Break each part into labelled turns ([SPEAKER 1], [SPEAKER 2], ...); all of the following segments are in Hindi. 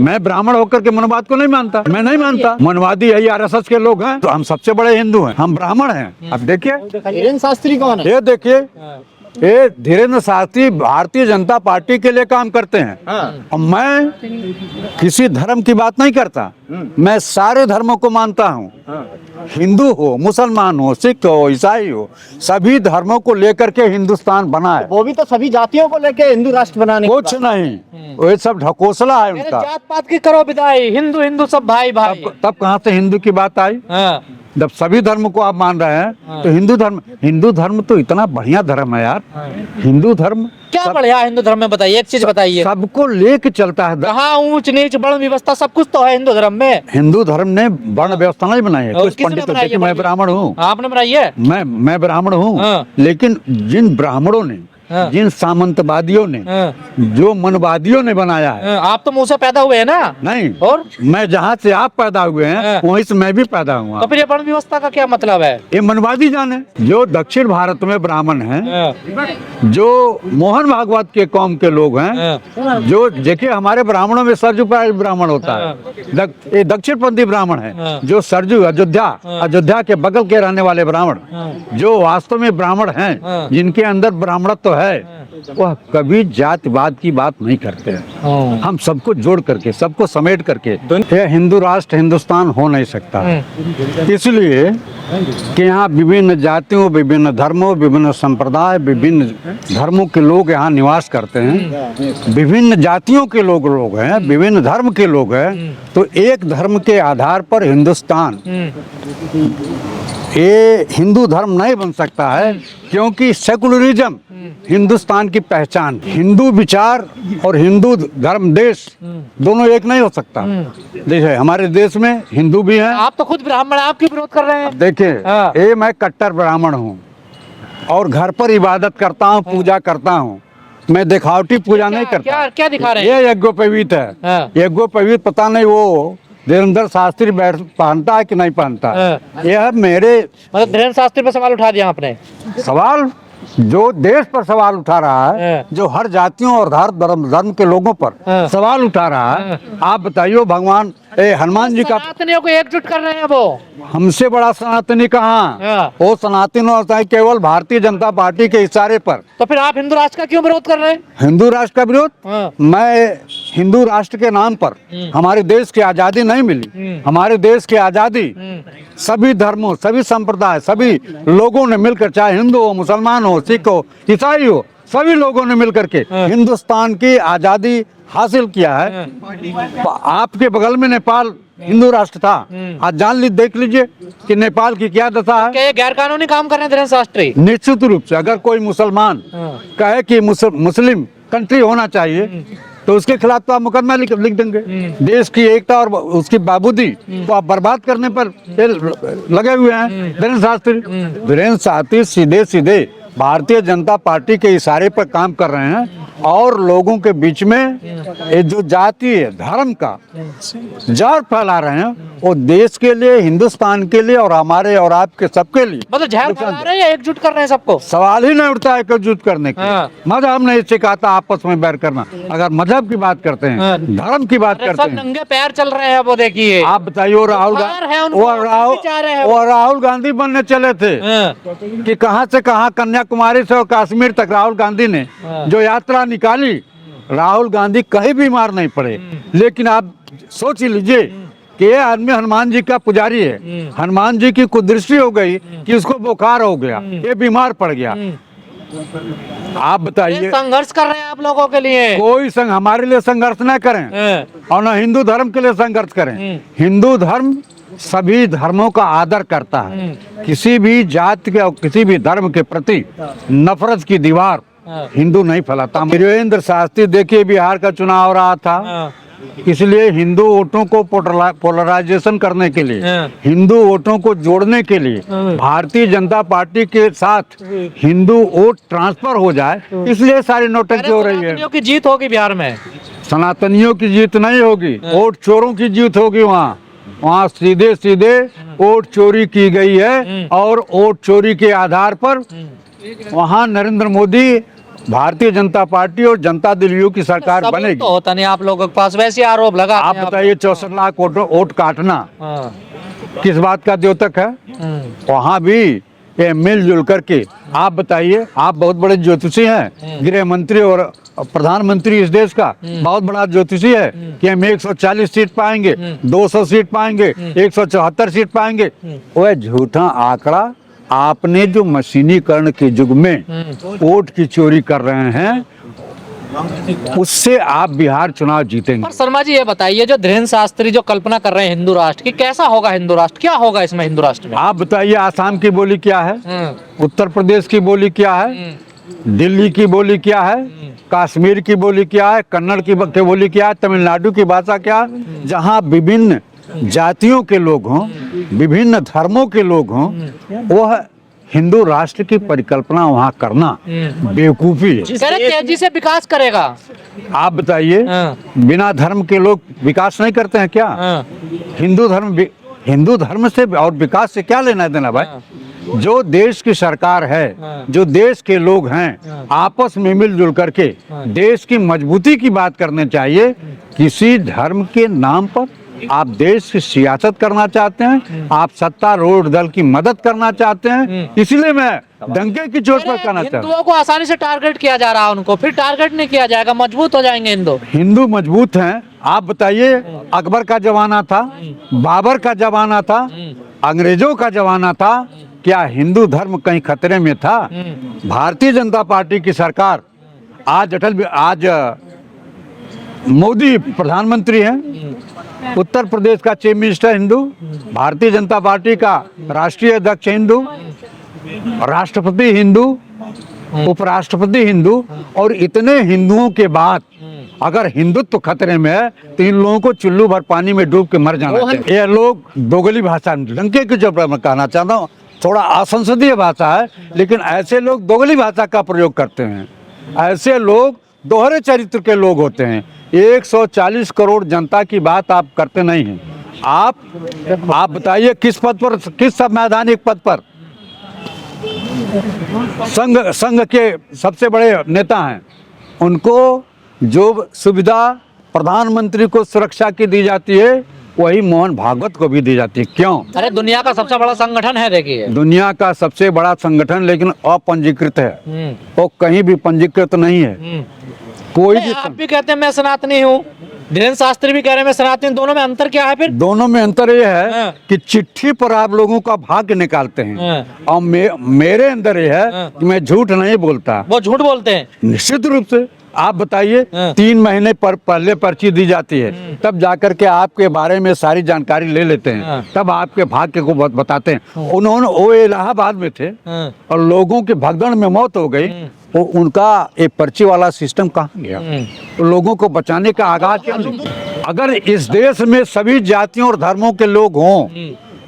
[SPEAKER 1] मैं ब्राह्मण होकर के मनवाद को नहीं मानता, मैं नहीं मानता। मनवादी यही आरएसएस के लोग हैं, तो हम सबसे बड़े हिंदू हैं, हम ब्राह्मण हैं। अब देखिए
[SPEAKER 2] धीरेन्द्र शास्त्री कौन है?
[SPEAKER 1] ये देखिए, ये धीरेन्द्र शास्त्री भारतीय जनता पार्टी के लिए काम करते हैं। और मैं किसी धर्म की बात नहीं करता, मैं सारे धर्मों को मानता हूँ। हिंदू हो, मुसलमान हो, सिख हो, ईसाई हो, सभी धर्मों को लेकर के हिंदुस्तान बना है।
[SPEAKER 2] वो भी तो सभी जातियों को लेके हिंदू राष्ट्र बनाने की
[SPEAKER 1] कुछ नहीं, वो सब ढकोसला है उनका।
[SPEAKER 2] जात पात की करो विदाई, हिंदू हिंदू सब भाई भाई।
[SPEAKER 1] तब कहाँ से हिंदू की बात आई? जब सभी धर्म को आप मान रहे हैं तो हिंदू धर्म तो इतना बढ़िया धर्म है यार। हिंदू धर्म
[SPEAKER 2] क्या बढ़िया हिंदू धर्म में बताइए, एक चीज बताइए।
[SPEAKER 1] सबको लेके चलता है।
[SPEAKER 2] कहाँ ऊंच नीच वर्ण व्यवस्था सब कुछ तो है हिंदू धर्म में।
[SPEAKER 1] हिंदू धर्म ने वर्ण व्यवस्था नहीं बनाई है। कुछ
[SPEAKER 2] किसने
[SPEAKER 1] पंडितों
[SPEAKER 2] बनाई है?
[SPEAKER 1] ने, मैं ब्राह्मण हूँ।
[SPEAKER 2] आपने बनाई है?
[SPEAKER 1] मैं ब्राह्मण हूँ,
[SPEAKER 2] हाँ।
[SPEAKER 1] लेकिन जिन ब्राह्मणों ने, जिन सामंतवादियों ने, जो मनवादियों ने बनाया है।
[SPEAKER 2] आप तो मुंह से पैदा हुए हैं ना?
[SPEAKER 1] नहीं,
[SPEAKER 2] और
[SPEAKER 1] मैं जहाँ से आप पैदा हुए हैं वहीं से मैं भी पैदा हुआ।
[SPEAKER 2] तो फिर ये वर्ण व्यवस्था का क्या मतलब है?
[SPEAKER 1] ये मनवादी जाने। जो दक्षिण भारत में ब्राह्मण हैं, जो मोहन भागवत के कौम के लोग हैं, जो देखिए हमारे ब्राह्मणों में सरजू ब्राह्मण होता है, ये दक्षिणपंथी ब्राह्मण है। जो सरजू अयोध्या के बगल के रहने वाले ब्राह्मण, जो वास्तव में ब्राह्मण हैं, जिनके अंदर ब्राह्मणत्व है, वह कभी जातिवाद की बात नहीं करते हैं। हम सबको जोड़ करके, सबको समेट करके यह हिंदू राष्ट्र हिंदुस्तान हो नहीं सकता। इसलिए कि यहाँ विभिन्न जातियों, विभिन्न धर्मों, विभिन्न संप्रदाय, विभिन्न धर्मों के लोग यहाँ निवास करते हैं। विभिन्न जातियों के लोग हैं, विभिन्न धर्म के लोग हैं। तो एक धर्म के आधार पर हिंदुस्तान, ये हिंदू धर्म नहीं बन सकता है, क्योंकि सेकुलरिज्म हिंदुस्तान की पहचान। हिंदू विचार और हिंदू धर्म देश दोनों एक नहीं हो सकता। देखिए हमारे देश में हिंदू भी हैं।
[SPEAKER 2] आप तो खुद ब्राह्मण हैं, आप क्यों विरोध कर रहे हैं?
[SPEAKER 1] देखिए ये मैं कट्टर ब्राह्मण हूँ और घर पर इबादत करता हूँ, पूजा करता हूँ। मैं दिखावटी पूजा नहीं करता।
[SPEAKER 2] क्या दिखा रहे हैं?
[SPEAKER 1] ये यज्ञोपवीत है। यज्ञोपवीत पता नहीं वो धीरेन्द्र शास्त्री पहनता है कि नहीं पहनता। यह मेरे
[SPEAKER 2] मतलब धीरेन्द्र शास्त्री पे सवाल उठा दिया आपने?
[SPEAKER 1] सवाल जो देश पर सवाल उठा रहा है, जो हर जातियों और धर्म के लोगों पर सवाल उठा रहा है। आप बताइए, भगवान हनुमान जी का
[SPEAKER 2] सनातनियों को एकजुट कर रहे हैं वो।
[SPEAKER 1] हमसे बड़ा सनातनी कहाँ? वो सनातन होता है केवल भारतीय जनता पार्टी के इशारे पर।
[SPEAKER 2] तो फिर आप हिंदू राष्ट्र का क्यों विरोध कर रहे हैं?
[SPEAKER 1] हिंदू राष्ट्र का विरोध? मैं हिंदू राष्ट्र के नाम पर हमारे देश की आजादी नहीं मिली। हमारे देश की आजादी सभी धर्मों, सभी संप्रदाय, सभी लोगों ने मिलकर, चाहे हिंदू हो, मुसलमान हो, सिख हो, ईसाई हो, सभी लोगों ने मिलकर के हिंदुस्तान की आजादी हासिल किया है। आपके बगल में नेपाल हिंदू राष्ट्र था। आज देख लीजिए कि नेपाल की क्या दशा है।
[SPEAKER 2] क्या ये गैर कानूनी काम कर रहे हैं धीरेन्द्र शास्त्री?
[SPEAKER 1] निश्चित रूप से अगर कोई मुसलमान कहे कि मुस्लिम कंट्री होना चाहिए तो उसके खिलाफ तो आप मुकदमा लिख देंगे। देश की एकता और उसकी बाबूदी को आप बर्बाद करने पर लगे हुए हैं धीरेन्द्र शास्त्री। धीरेन्द्र शास्त्री सीधे सीधे भारतीय जनता पार्टी के इशारे पर काम कर रहे हैं और लोगों के बीच में ये जो जाति है, धर्म का जहर फैला रहे हैं, वो देश के लिए, हिंदुस्तान के लिए और हमारे और आपके सबके लिए।
[SPEAKER 2] मतलब जहर फैला रहे हैं या एकजुट कर रहे हैं सबको?
[SPEAKER 1] सवाल ही नहीं उठता है एकजुट करने का। मजहब नहीं सिखाता आपस में बैर करना। अगर मजहब की बात करते हैं, धर्म की बात करते हैं,
[SPEAKER 2] नंगे पैर चल रहे हैं वो। देखिए आप
[SPEAKER 1] बताइए, वो राहुल गांधी बनने चले थे कि कहां से कहां, कन्याकुमारी से और कश्मीर तक राहुल गांधी ने जो यात्रा निकाली, राहुल गांधी कहीं बीमार नहीं पड़े। लेकिन आप सोच लीजिए कि ये आदमी हनुमान जी का पुजारी है, हनुमान जी की कुदृष्टि हो गई कि उसको बुखार हो गया, ये बीमार पड़ गया। आप बताइए,
[SPEAKER 2] संघर्ष कर रहे हैं आप लोगों के लिए? कोई
[SPEAKER 1] हमारे लिए संघर्ष न करें और न हिंदू धर्म के लिए संघर्ष करें। हिंदू धर्म सभी धर्मों का आदर करता है। किसी भी जाति के और किसी भी धर्म के प्रति नफरत की दीवार हिंदू नहीं फैलाता। धीरेन्द्र शास्त्री, देखिए बिहार का चुनाव हो रहा था, इसलिए हिंदू वोटों को पोलराइजेशन करने के लिए, हिंदू वोटों को जोड़ने के लिए, भारतीय जनता पार्टी के साथ हिंदू वोट ट्रांसफर हो जाए, इसलिए सारी नोटंकी हो रही है।
[SPEAKER 2] सनातनियों की जीत होगी बिहार में?
[SPEAKER 1] सनातनियों की जीत नहीं होगी, वोट चोरों की जीत होगी। वहाँ सीधे सीधे वोट चोरी की गई है और वोट चोरी के आधार पर वहाँ नरेंद्र मोदी भारतीय जनता पार्टी और जनता दल यू की सरकार
[SPEAKER 2] सबूत
[SPEAKER 1] बनेगी।
[SPEAKER 2] तो होता नहीं आप लोगों के पास, वैसे आरोप लगा
[SPEAKER 1] आप बताइए 64 लाख वोट काटना
[SPEAKER 2] हाँ।
[SPEAKER 1] किस बात का द्योतक है? वहाँ भी ये मिलजुल करके आप बताइए, आप बहुत बड़े ज्योतिषी हैं, गृह मंत्री और प्रधानमंत्री इस देश का बहुत बड़ा ज्योतिषी है कि हम 140 सीट पाएंगे, 200 सीट पाएंगे, 174 सीट पाएंगे। वह झूठा आंकड़ा आपने जो मशीनीकरण के युग में वोट की चोरी कर रहे हैं, उससे आप बिहार चुनाव जीतेंगे।
[SPEAKER 2] पर शर्मा जी ये बताइए, जो धीरेन्द्र शास्त्री जो कल्पना कर रहे हैं हिंदू राष्ट्र की, कैसा होगा हिंदू राष्ट्र, क्या होगा इसमें हिंदू राष्ट्र में?
[SPEAKER 1] आप बताइए, आसाम की बोली क्या है, उत्तर प्रदेश की बोली क्या है, दिल्ली की बोली क्या है, कश्मीर की बोली क्या है, कन्नड़ की बोली क्या है, तमिलनाडु की भाषा क्या है? जहाँ विभिन्न जातियों के लोग हों, विभिन्न धर्मों के लोग हों, वह हिंदू राष्ट्र की परिकल्पना वहाँ करना बेवकूफी है।
[SPEAKER 2] तेजी से विकास करेगा।
[SPEAKER 1] आप बताइए, बिना धर्म के लोग विकास नहीं करते हैं क्या? हिंदू धर्म से और विकास से क्या लेना देना भाई? जो देश की सरकार है, जो देश के लोग हैं, आपस में मिलजुल करके देश की मजबूती की बात करनी चाहिए। किसी धर्म के नाम पर आप देश की सियासत करना चाहते हैं, आप सत्तारूढ़ दल की मदद करना चाहते हैं, इसलिए मैं डंके की चोट पर कहना चाहता हूँ।
[SPEAKER 2] हिंदुओं को आसानी से टारगेट किया जा रहा है, उनको फिर टारगेट नहीं किया जाएगा, मजबूत हो जाएंगे
[SPEAKER 1] हिंदू मजबूत हैं। आप बताइए, अकबर का जमाना था, बाबर का जमाना था, अंग्रेजों का जमाना था, क्या हिंदू धर्म कहीं खतरे में था? भारतीय जनता पार्टी की सरकार, आज मोदी प्रधानमंत्री हैं, उत्तर प्रदेश का chief minister Hindu, Bharatiya Janata party का राष्ट्रीय अध्यक्ष हिंदू, राष्ट्रपति हिंदू, उपराष्ट्रपति हिंदू, और इतने हिंदुओं के बाद अगर हिंदुत्व खतरे में है तो इन लोगों को चुल्लू भर पानी में डूब के मर जाना चाहिए। ये लोग दोगली भाषा, लंके के जो मैं कहना चाहता हूँ, थोड़ा असंसदीय भाषा है, लेकिन ऐसे लोग दोगली भाषा का प्रयोग करते हैं। ऐसे लोग दोहरे चरित्र के लोग होते हैं। 140 करोड़ जनता की बात आप करते नहीं हैं। आप बताइए, किस पद पर, किस संवैधानिक पद पर संघ के सबसे बड़े नेता हैं, उनको जो सुविधा प्रधानमंत्री को सुरक्षा की दी जाती है, वही मोहन भागवत को भी दी जाती है। क्यों?
[SPEAKER 2] अरे दुनिया का सबसे बड़ा संगठन है, देखिए
[SPEAKER 1] दुनिया का सबसे बड़ा संगठन, लेकिन अपंजीकृत है, वो कहीं भी पंजीकृत नहीं है। कोई भी
[SPEAKER 2] आप भी कहते हैं मैं सनातनी हूँ, धीरेन्द्र शास्त्री भी कह रहे हैं मैं सनातनी, दोनों में अंतर क्या है फिर?
[SPEAKER 1] दोनों में अंतर यह है कि चिट्ठी पर आप लोगों का भाग्य निकालते हैं, और मेरे अंदर यह है कि मैं झूठ नहीं बोलता।
[SPEAKER 2] वो झूठ बोलते हैं निश्चित
[SPEAKER 1] रूप से। आप बताइए, 3 महीने पहले पर्ची दी जाती है, तब जाकर के आपके बारे में सारी जानकारी ले लेते हैं, तब आपके भाग्य को बताते हैं। उन्होंने वो इलाहाबाद में थे और लोगों के भगदड़ में मौत हो गई, वो उनका एक पर्ची वाला सिस्टम कहाँ गया? तो लोगों को बचाने का आगाज क्यों नहीं? अगर इस देश में सभी जातियों और धर्मों के लोग हों,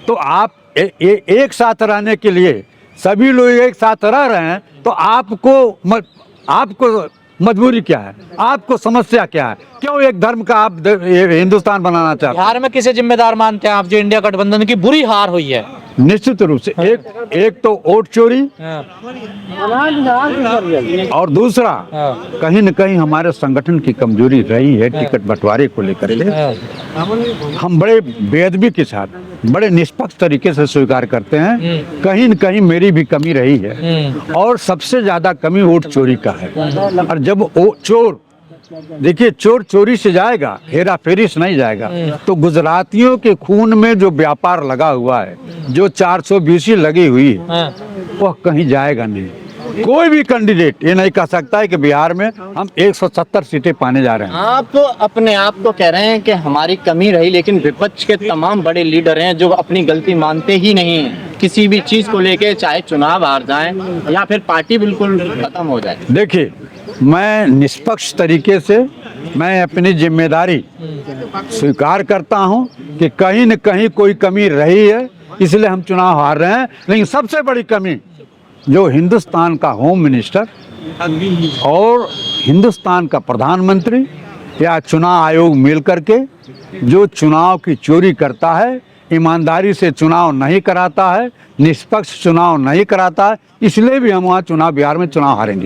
[SPEAKER 1] तो आप एक साथ रहने के लिए, सभी लोग एक साथ रह रहे हैं, तो आपको मजबूरी क्या है? आपको समस्या क्या है? क्यों एक धर्म का आप हिंदुस्तान बनाना चाहते हैं?
[SPEAKER 2] बिहार में किसे जिम्मेदार मानते हैं आप, जो इंडिया गठबंधन की बुरी हार हुई है?
[SPEAKER 1] निश्चित रूप से एक तो वोट चोरी, और दूसरा कहीं न कहीं हमारे संगठन की कमजोरी रही है टिकट बंटवारे को लेकर के। हम बड़े बेअदबी के साथ, बड़े निष्पक्ष तरीके से स्वीकार करते हैं, कहीं न कहीं मेरी भी कमी रही है, और सबसे ज्यादा कमी वोट चोरी का है। और जब चोर, देखिए, चोर चोरी से जाएगा, हेरा फेरी से नहीं जाएगा। तो गुजरातियों के खून में जो व्यापार लगा हुआ है, जो 420 लगी हुई है, वह कहीं जाएगा नहीं। कोई भी कैंडिडेट ये नहीं कह सकता है कि बिहार में हम 170 सीटें पाने जा रहे हैं।
[SPEAKER 3] आप अपने आप को कह रहे हैं कि हमारी कमी रही, लेकिन विपक्ष के तमाम बड़े लीडर हैं जो अपनी गलती मानते ही नहीं हैं किसी भी चीज को लेके, चाहे चुनाव हार जाएं या फिर पार्टी बिल्कुल खत्म हो जाए।
[SPEAKER 1] देखिए, मैं निष्पक्ष तरीके से मैं अपनी जिम्मेदारी स्वीकार करता हूं कि कहीं न कहीं कोई कमी रही है, इसलिए हम चुनाव हार रहे हैं। लेकिन सबसे बड़ी कमी जो हिंदुस्तान का होम मिनिस्टर और हिंदुस्तान का प्रधानमंत्री या चुनाव आयोग मिल करके जो चुनाव की चोरी करता है, ईमानदारी से चुनाव नहीं कराता है, निष्पक्ष चुनाव नहीं कराता है, इसलिए भी हम वहाँ बिहार में चुनाव हारेंगे।